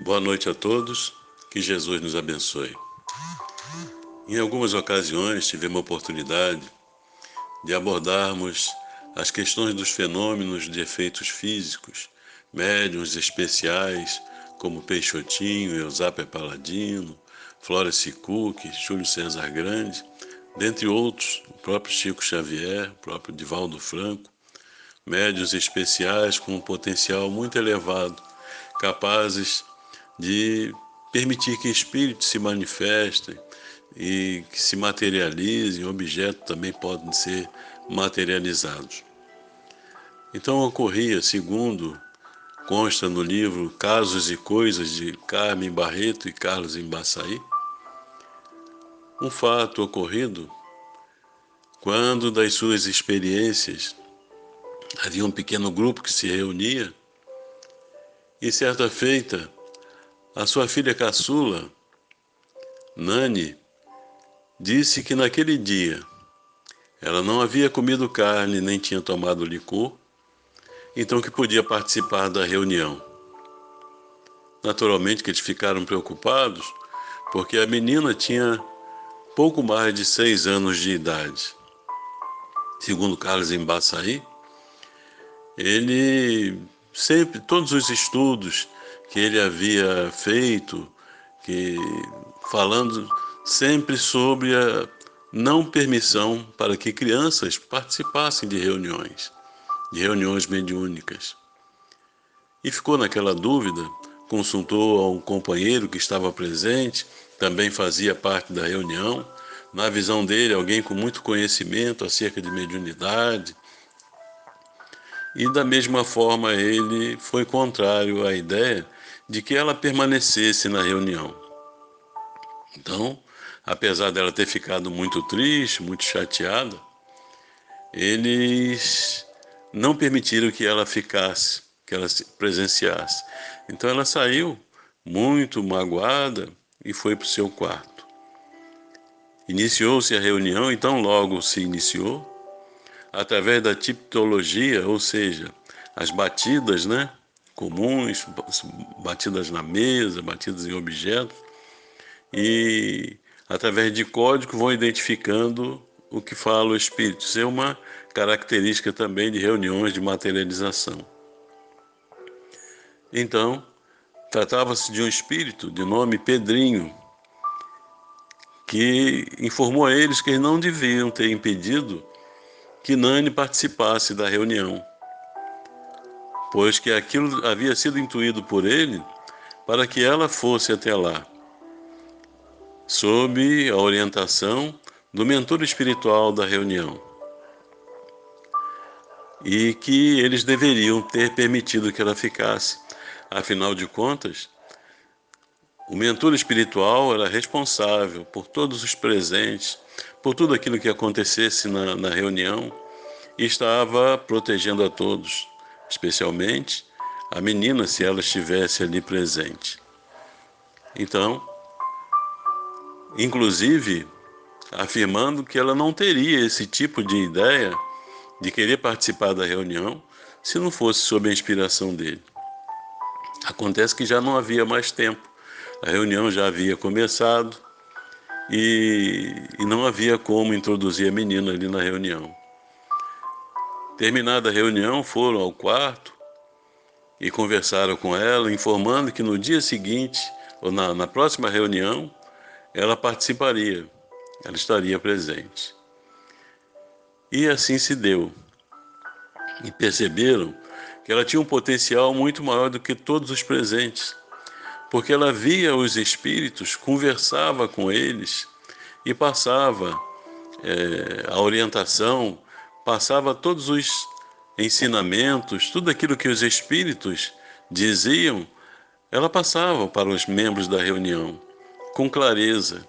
Boa noite a todos, que Jesus nos abençoe. Em algumas ocasiões tivemos a oportunidade de abordarmos as questões dos fenômenos de efeitos físicos, médiuns especiais como Peixotinho, Eusápia Paladino, Florence Cook, Júlio César Grande, dentre outros, o próprio Chico Xavier, o próprio Divaldo Franco, médiuns especiais com um potencial muito elevado, capazes de permitir que espíritos se manifestem e que se materializem, objetos também podem ser materializados. Então ocorria, segundo consta no livro Casos e Coisas de Carmen Barreto e Carlos Embaçaí, um fato ocorrido quando das suas experiências havia um pequeno grupo que se reunia e certa feita a sua filha caçula, Nani, disse que naquele dia ela não havia comido carne nem tinha tomado licor, então que podia participar da reunião. Naturalmente que eles ficaram preocupados, porque a menina tinha pouco mais de 6 anos de idade. Segundo Carlos Embaçaí, ele sempre, todos os estudos que ele havia feito, falando sempre sobre a não permissão para que crianças participassem de reuniões mediúnicas. E ficou naquela dúvida, consultou a um companheiro que estava presente, também fazia parte da reunião, na visão dele, alguém com muito conhecimento acerca de mediunidade, e da mesma forma ele foi contrário à ideia de que ela permanecesse na reunião. Então, apesar dela ter ficado muito triste, muito chateada, eles não permitiram que ela ficasse, que ela presenciasse. Então ela saiu muito magoada e foi para o seu quarto. Iniciou-se a reunião, então logo se iniciou, através da tipologia, ou seja, as batidas, comuns, batidas na mesa, batidas em objetos, e através de código vão identificando o que fala o espírito. Isso é uma característica também de reuniões de materialização. Então, tratava-se de um espírito de nome Pedrinho, que informou a eles que eles não deviam ter impedido que Nani participasse da reunião, pois que aquilo havia sido intuído por ele para que ela fosse até lá, sob a orientação do mentor espiritual da reunião, e que eles deveriam ter permitido que ela ficasse. Afinal de contas, o mentor espiritual era responsável por todos os presentes, por tudo aquilo que acontecesse na reunião, e estava protegendo a todos, especialmente a menina, se ela estivesse ali presente. Então, inclusive, afirmando que ela não teria esse tipo de ideia de querer participar da reunião se não fosse sob a inspiração dele. Acontece que já não havia mais tempo, a reunião já havia começado e não havia como introduzir a menina ali na reunião. Terminada a reunião, foram ao quarto e conversaram com ela, informando que no dia seguinte, ou na próxima reunião, ela participaria, ela estaria presente. E assim se deu. E perceberam que ela tinha um potencial muito maior do que todos os presentes, porque ela via os espíritos, conversava com eles e passava a orientação, passava todos os ensinamentos, tudo aquilo que os espíritos diziam, ela passava para os membros da reunião, com clareza,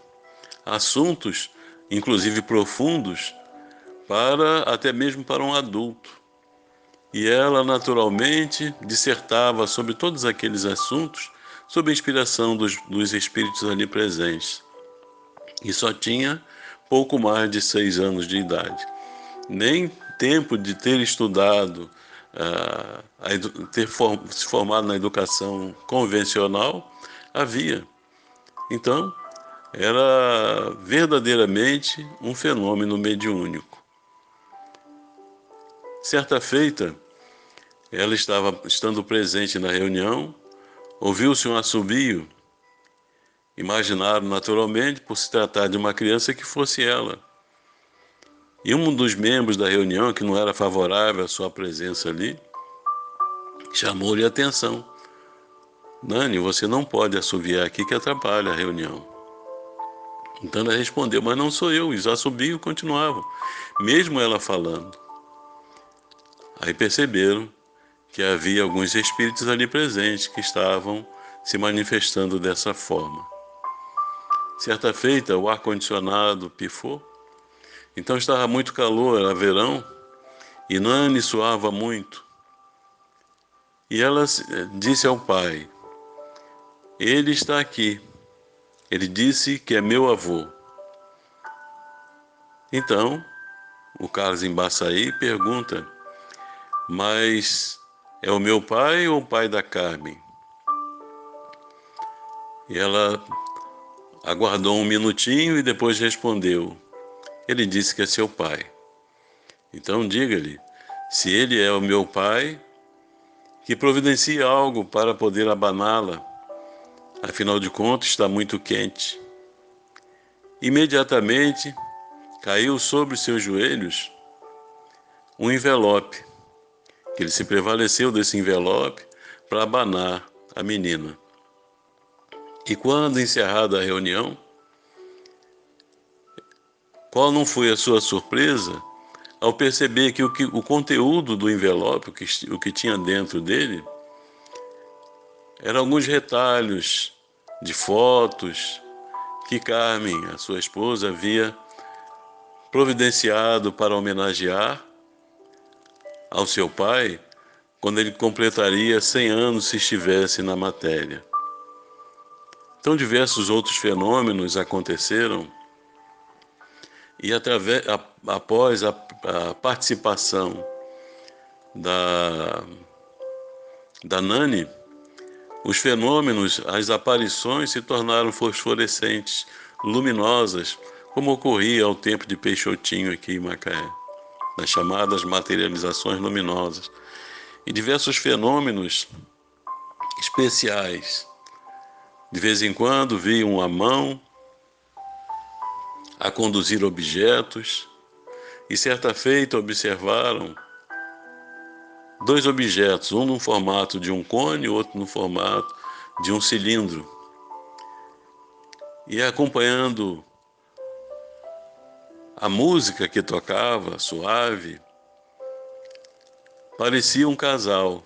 assuntos, inclusive profundos, até mesmo para um adulto. E ela, naturalmente, dissertava sobre todos aqueles assuntos, sob a inspiração dos espíritos ali presentes. E só tinha pouco mais de 6 anos de idade. Nem tempo de ter estudado se formado na educação convencional, havia. Então, era verdadeiramente um fenômeno mediúnico. Certa feita, ela estando presente na reunião, ouviu-se um assobio. Imaginaram naturalmente, por se tratar de uma criança, que fosse ela. E um dos membros da reunião, que não era favorável à sua presença ali, chamou-lhe a atenção. Nani, você não pode assoviar aqui que atrapalha a reunião. Então ela respondeu, mas não sou eu. E os assobios continuavam, mesmo ela falando. Aí perceberam que havia alguns espíritos ali presentes que estavam se manifestando dessa forma. Certa feita, o ar-condicionado pifou. Então estava muito calor, era verão, e Nani suava muito. E ela disse ao pai, ele está aqui. Ele disse que é meu avô. Então, o Carlos Embaçaí pergunta, mas é o meu pai ou o pai da Carmen? E ela aguardou um minutinho e depois respondeu, ele disse que é seu pai. Então diga-lhe, se ele é o meu pai, que providencie algo para poder abaná-la. Afinal de contas, está muito quente. Imediatamente, caiu sobre seus joelhos um envelope, que ele se prevaleceu desse envelope para abanar a menina. E quando encerrada a reunião, qual não foi a sua surpresa ao perceber que o conteúdo do envelope, o que tinha dentro dele, eram alguns retalhos de fotos que Carmen, a sua esposa, havia providenciado para homenagear ao seu pai quando ele completaria 100 anos se estivesse na matéria. Então diversos outros fenômenos aconteceram e após a participação da Nani, os fenômenos, as aparições se tornaram fosforescentes, luminosas, como ocorria ao tempo de Peixotinho aqui em Macaé, nas chamadas materializações luminosas. E diversos fenômenos especiais. De vez em quando viam a mão a conduzir objetos, e certa feita observaram dois objetos, um no formato de um cone, outro no formato de um cilindro. E acompanhando a música que tocava, suave, parecia um casal.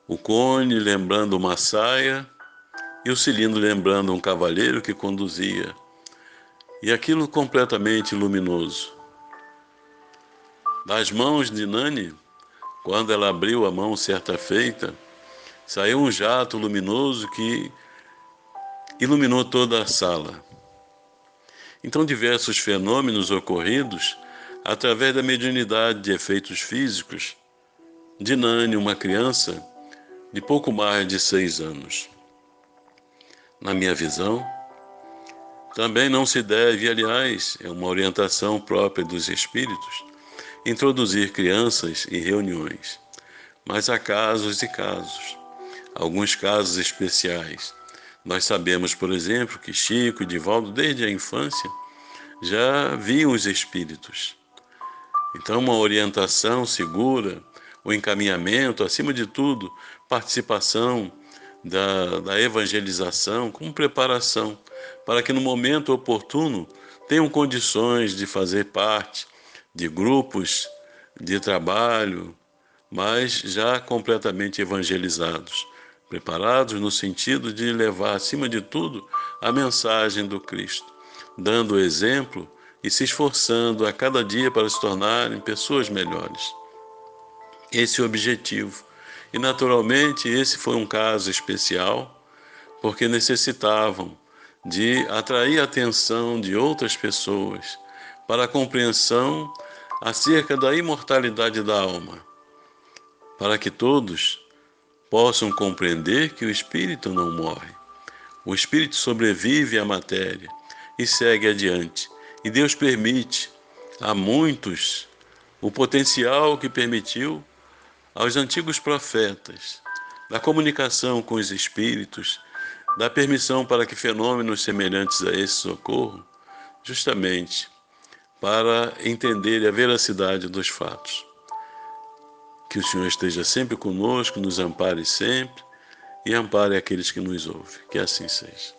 O cone lembrando uma saia e o cilindro lembrando um cavaleiro que conduzia. E aquilo completamente luminoso. Das mãos de Nani, quando ela abriu a mão certa feita, saiu um jato luminoso que iluminou toda a sala. Então diversos fenômenos ocorridos através da mediunidade de efeitos físicos de Nani, uma criança de pouco mais de 6 anos. Na minha visão, também não se deve, aliás, é uma orientação própria dos espíritos, introduzir crianças em reuniões, mas há casos e casos, alguns casos especiais. Nós sabemos, por exemplo, que Chico e Divaldo, desde a infância, já viam os espíritos. Então, uma orientação segura, o encaminhamento, acima de tudo, participação da evangelização como preparação, para que no momento oportuno tenham condições de fazer parte de grupos de trabalho, mas já completamente evangelizados, preparados no sentido de levar, acima de tudo, a mensagem do Cristo, dando o exemplo e se esforçando a cada dia para se tornarem pessoas melhores. Esse é o objetivo. E, naturalmente, esse foi um caso especial, porque necessitavam de atrair a atenção de outras pessoas para a compreensão acerca da imortalidade da alma. para que todos possam compreender que o espírito não morre. O espírito sobrevive à matéria e segue adiante. E Deus permite a muitos o potencial que permitiu aos antigos profetas, da comunicação com os espíritos, da permissão para que fenômenos semelhantes a esse ocorram, justamente para entender a veracidade dos fatos. Que o Senhor esteja sempre conosco, nos ampare sempre e ampare aqueles que nos ouvem. Que assim seja.